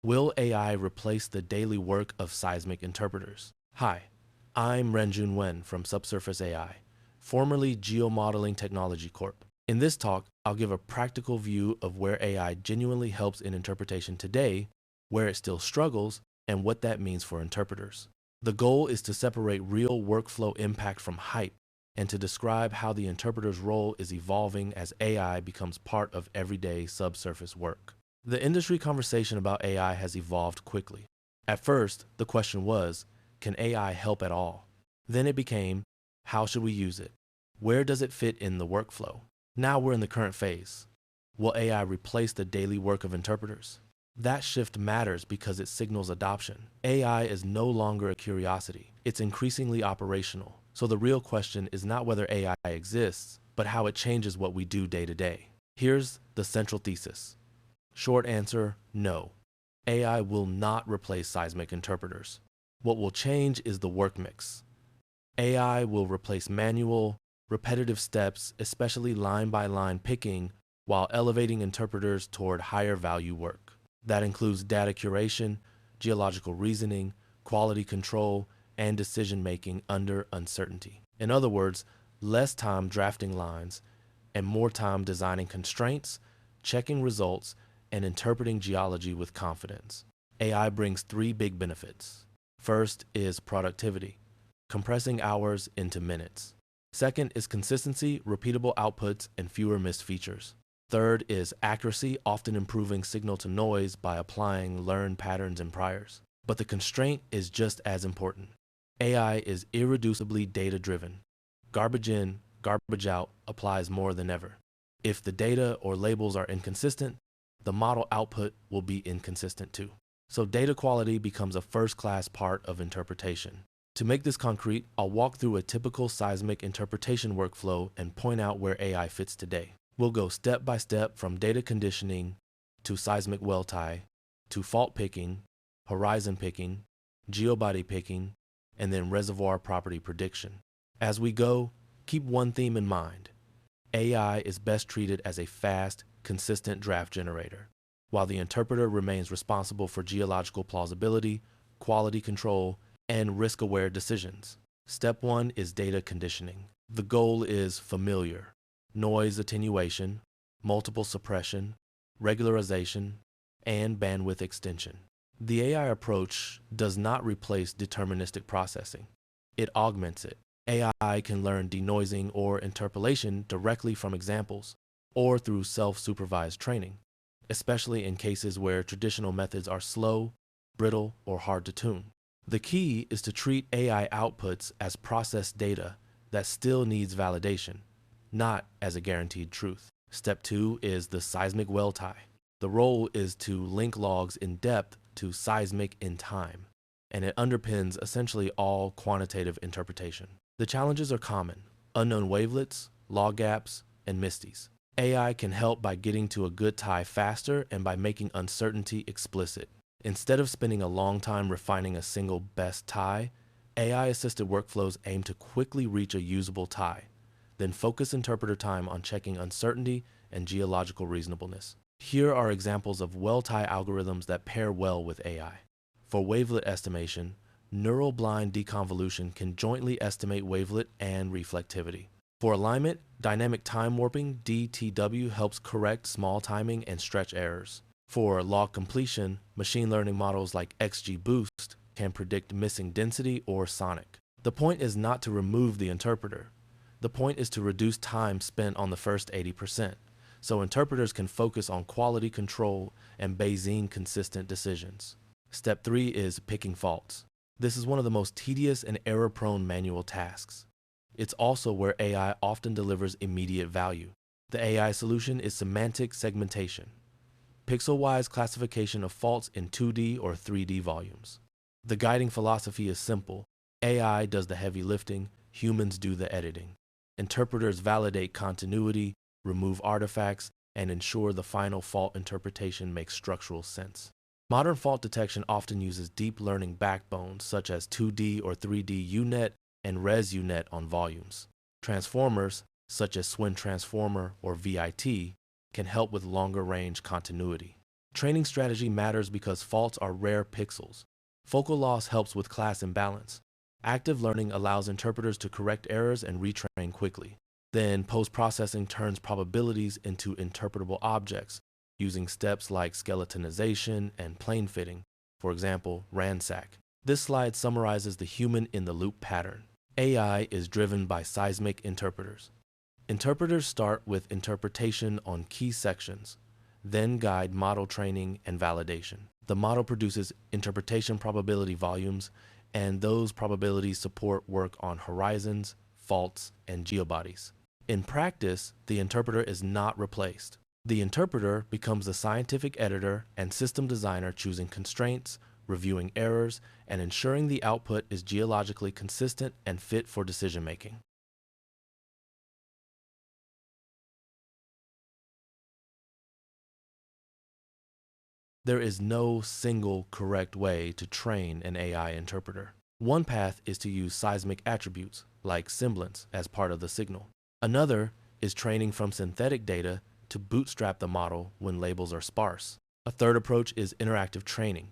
Will AI replace the daily work of seismic interpreters? Hi, I'm Renjun Wen from Subsurface AI, formerly Geomodeling Technology Corp. In this talk, I'll give a practical view of where AI genuinely helps in interpretation today, where it still struggles, and what that means for interpreters. The goal is to separate real workflow impact from hype and to describe how the interpreter's role is evolving as AI becomes part of everyday subsurface work. The industry conversation about AI has evolved quickly. At first, the question was, can AI help at all? Then it became, how should we use it? Where does it fit in the workflow? Now we're in the current phase. Will AI replace the daily work of interpreters? That shift matters because it signals adoption. AI is no longer a curiosity. It's increasingly operational. So the real question is not whether AI exists, but how it changes what we do day to day. Here's the central thesis. Short answer, no. AI will not replace seismic interpreters. What will change is the work mix. AI will replace manual, repetitive steps, especially line-by-line picking, while elevating interpreters toward higher value work. That includes data curation, geological reasoning, quality control, and decision-making under uncertainty. In other words, less time drafting lines and more time designing constraints, checking results, and interpreting geology with confidence. AI brings three big benefits. First is productivity, compressing hours into minutes. Second is consistency, repeatable outputs, and fewer missed features. Third is accuracy, often improving signal to noise by applying learned patterns and priors. But the constraint is just as important. AI is irreducibly data-driven. Garbage in, garbage out applies more than ever. If the data or labels are inconsistent, the model output will be inconsistent too. So data quality becomes a first-class part of interpretation. To make this concrete, I'll walk through a typical seismic interpretation workflow and point out where AI fits today. We'll go step by step from data conditioning to seismic well tie, to fault picking, horizon picking, geobody picking, and then reservoir property prediction. As we go, keep one theme in mind. AI is best treated as a fast, consistent draft generator, while the interpreter remains responsible for geological plausibility, quality control, and risk-aware decisions. Step 1 is data conditioning. The goal is familiar: noise attenuation, multiple suppression, regularization, and bandwidth extension. The AI approach does not replace deterministic processing. It augments it. AI can learn denoising or interpolation directly from examples or through self-supervised training, especially in cases where traditional methods are slow, brittle, or hard to tune. The key is to treat AI outputs as processed data that still needs validation, not as a guaranteed truth. Step 2 is the seismic well tie. The role is to link logs in depth to seismic in time, and it underpins essentially all quantitative interpretation. The challenges are common: unknown wavelets, log gaps, and misties. AI can help by getting to a good tie faster and by making uncertainty explicit. Instead of spending a long time refining a single best tie, AI-assisted workflows aim to quickly reach a usable tie, then focus interpreter time on checking uncertainty and geological reasonableness. Here are examples of well tie algorithms that pair well with AI. For wavelet estimation, neural blind deconvolution can jointly estimate wavelet and reflectivity. For alignment, dynamic time warping (DTW) helps correct small timing and stretch errors. For log completion, machine learning models like XGBoost can predict missing density or sonic. The point is not to remove the interpreter. The point is to reduce time spent on the first 80%, so interpreters can focus on quality control and Bayesian consistent decisions. Step 3 is picking faults. This is one of the most tedious and error-prone manual tasks. It's also where AI often delivers immediate value. The AI solution is semantic segmentation, pixel-wise classification of faults in 2D or 3D volumes. The guiding philosophy is simple: AI does the heavy lifting, humans do the editing. Interpreters validate continuity, remove artifacts, and ensure the final fault interpretation makes structural sense. Modern fault detection often uses deep learning backbones such as 2D or 3D UNet and ResUNet on volumes. Transformers, such as Swin Transformer or VIT, can help with longer range continuity. Training strategy matters because faults are rare pixels. Focal loss helps with class imbalance. Active learning allows interpreters to correct errors and retrain quickly. Then post-processing turns probabilities into interpretable objects using steps like skeletonization and plane fitting, for example, ransack. This slide summarizes the human-in-the-loop pattern. AI is driven by seismic interpreters. Interpreters start with interpretation on key sections, then guide model training and validation. The model produces interpretation probability volumes, and those probabilities support work on horizons, faults, and geobodies. In practice, the interpreter is not replaced. The interpreter becomes the scientific editor and system designer, choosing constraints, reviewing errors, and ensuring the output is geologically consistent and fit for decision-making. There is no single correct way to train an AI interpreter. One path is to use seismic attributes, like semblance, as part of the signal. Another is training from synthetic data to bootstrap the model when labels are sparse. A third approach is interactive training.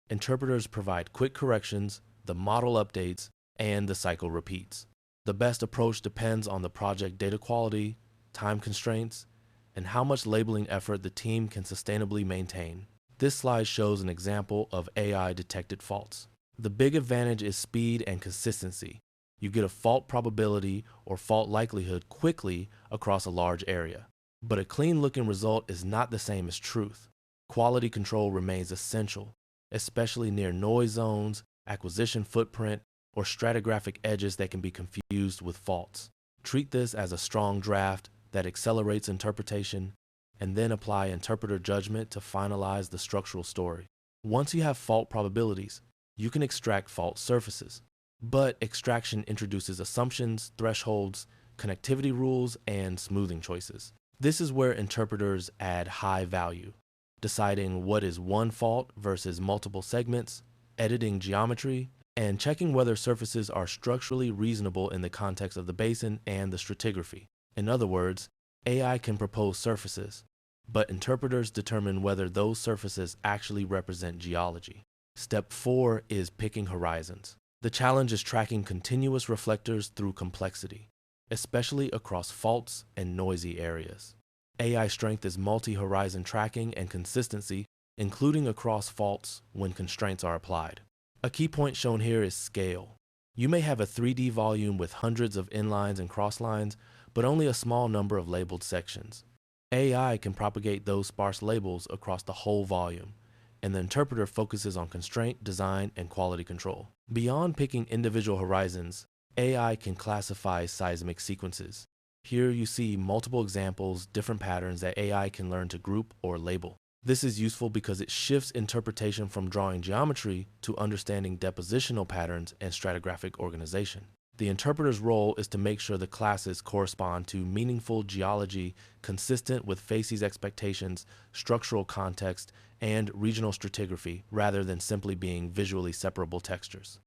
Interpreters provide quick corrections, the model updates, and the cycle repeats. The best approach depends on the project data quality, time constraints, and how much labeling effort the team can sustainably maintain. This slide shows an example of AI-detected faults. The big advantage is speed and consistency. You get a fault probability or fault likelihood quickly across a large area. But a clean-looking result is not the same as truth. Quality control remains essential, especially near noise zones, acquisition footprint, or stratigraphic edges that can be confused with faults. Treat this as a strong draft that accelerates interpretation, and then apply interpreter judgment to finalize the structural story. Once you have fault probabilities, you can extract fault surfaces. But extraction introduces assumptions, thresholds, connectivity rules, and smoothing choices. This is where interpreters add high value, deciding what is one fault versus multiple segments, editing geometry, and checking whether surfaces are structurally reasonable in the context of the basin and the stratigraphy. In other words, AI can propose surfaces, but interpreters determine whether those surfaces actually represent geology. Step 4 is picking horizons. The challenge is tracking continuous reflectors through complexity, especially across faults and noisy areas. AI strength is multi-horizon tracking and consistency, including across faults when constraints are applied. A key point shown here is scale. You may have a 3D volume with hundreds of inlines and crosslines, but only a small number of labeled sections. AI can propagate those sparse labels across the whole volume, and the interpreter focuses on constraint, design, and quality control. Beyond picking individual horizons, AI can classify seismic sequences. Here you see multiple examples, different patterns that AI can learn to group or label. This is useful because it shifts interpretation from drawing geometry to understanding depositional patterns and stratigraphic organization. The interpreter's role is to make sure the classes correspond to meaningful geology consistent with facies expectations, structural context, and regional stratigraphy, rather than simply being visually separable textures.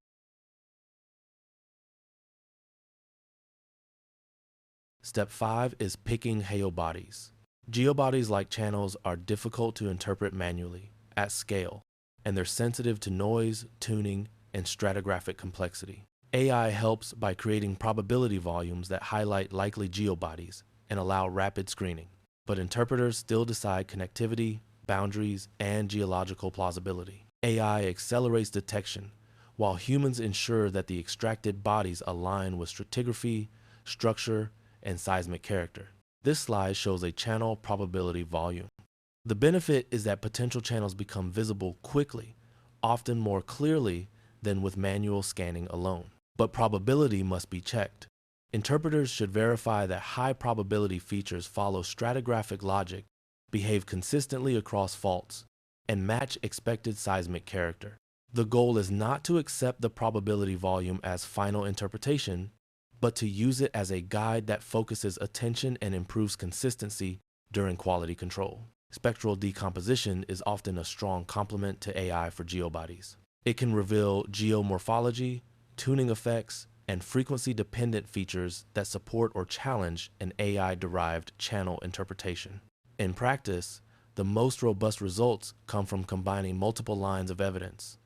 Step 5 is picking geobodies. Geobodies like channels are difficult to interpret manually, at scale, and they're sensitive to noise, tuning, and stratigraphic complexity. AI helps by creating probability volumes that highlight likely geobodies and allow rapid screening, but interpreters still decide connectivity, boundaries, and geological plausibility. AI accelerates detection, while humans ensure that the extracted bodies align with stratigraphy, structure, and seismic character. This slide shows a channel probability volume. The benefit is that potential channels become visible quickly, often more clearly than with manual scanning alone. But probability must be checked. Interpreters should verify that high probability features follow stratigraphic logic, behave consistently across faults, and match expected seismic character. The goal is not to accept the probability volume as final interpretation, but to use it as a guide that focuses attention and improves consistency during quality control. Spectral decomposition is often a strong complement to AI for geobodies. It can reveal geomorphology, tuning effects, and frequency-dependent features that support or challenge an AI-derived channel interpretation. In practice, The most robust results come from combining multiple lines of evidence: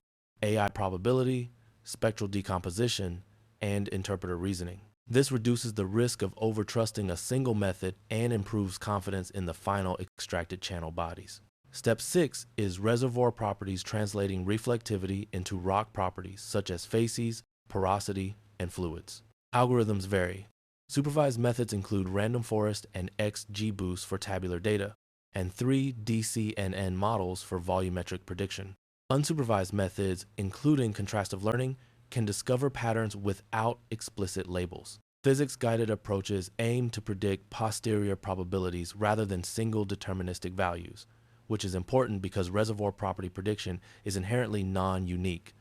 AI probability, spectral decomposition, and interpreter reasoning. This reduces the risk of overtrusting a single method and improves confidence in the final extracted channel bodies. Step 6 is reservoir properties, translating reflectivity into rock properties such as facies, porosity, and fluids. Algorithms vary. Supervised methods include random forest and XGBoost for tabular data, and 3DCNN models for volumetric prediction. Unsupervised methods, including contrastive learning, can discover patterns without explicit labels. Physics-guided approaches aim to predict posterior probabilities rather than single deterministic values, which is important because reservoir property prediction is inherently non-unique.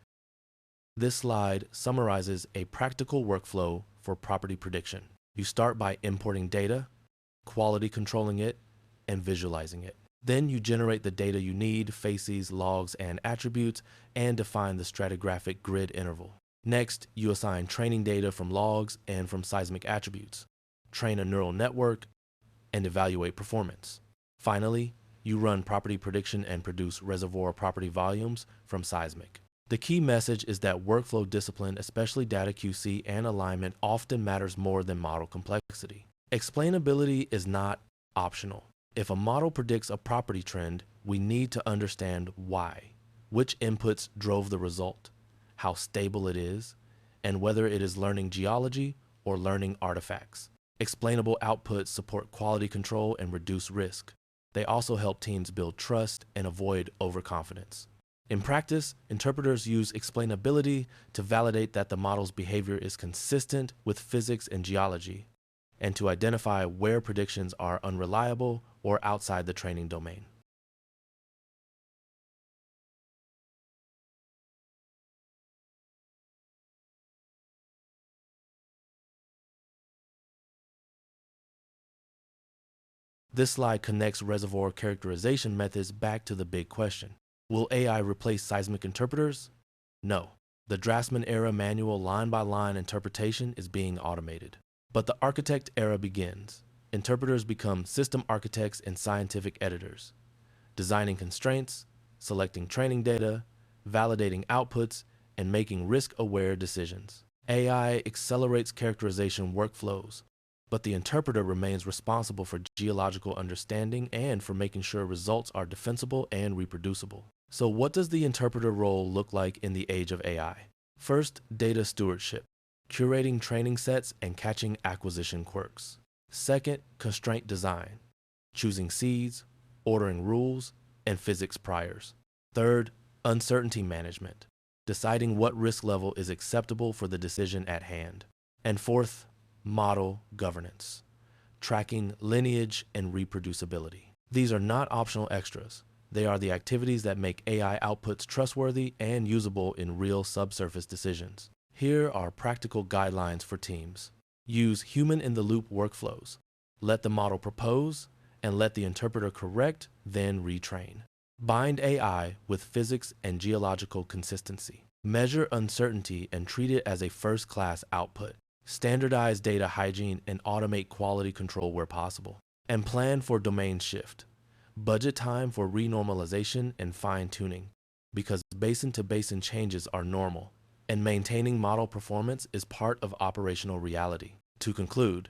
This slide summarizes a practical workflow for property prediction. You start by importing data, quality controlling it, and visualizing it. Then you generate the data you need, facies, logs, and attributes, and define the stratigraphic grid interval. Next, you assign training data from logs and from seismic attributes, train a neural network, and evaluate performance. Finally, you run property prediction and produce reservoir property volumes from seismic. The key message is that workflow discipline, especially data QC and alignment, often matters more than model complexity. Explainability is not optional. If a model predicts a property trend, we need to understand why, which inputs drove the result, how stable it is, and whether it is learning geology or learning artifacts. Explainable outputs support quality control and reduce risk. They also help teams build trust and avoid overconfidence. In practice, interpreters use explainability to validate that the model's behavior is consistent with physics and geology, and to identify where predictions are unreliable or outside the training domain. This slide connects reservoir characterization methods back to the big question. Will AI replace seismic interpreters? No. The Draftsman-era manual line-by-line interpretation is being automated. But the architect era begins. Interpreters become system architects and scientific editors, designing constraints, selecting training data, validating outputs, and making risk-aware decisions. AI accelerates characterization workflows, but the interpreter remains responsible for geological understanding and for making sure results are defensible and reproducible. So what does the interpreter role look like in the age of AI? First, data stewardship, curating training sets and catching acquisition quirks. Second, constraint design, choosing seeds, ordering rules, and physics priors. Third, uncertainty management, deciding what risk level is acceptable for the decision at hand. And fourth, model governance, tracking lineage and reproducibility. These are not optional extras. They are the activities that make AI outputs trustworthy and usable in real subsurface decisions. Here are practical guidelines for teams. Use human-in-the-loop workflows. Let the model propose, and let the interpreter correct, then retrain. Bind AI with physics and geological consistency. Measure uncertainty and treat it as a first-class output. Standardize data hygiene and automate quality control where possible. And plan for domain shift. Budget time for renormalization and fine-tuning, because basin-to-basin changes are normal, and maintaining model performance is part of operational reality. To conclude,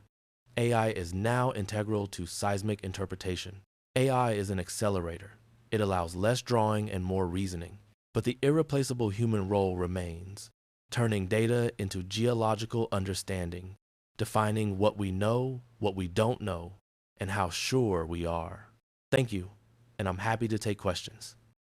AI is now integral to seismic interpretation. AI is an accelerator. It allows less drawing and more reasoning, but the irreplaceable human role remains, turning data into geological understanding, defining what we know, what we don't know, and how sure we are. Thank you, and I'm happy to take questions.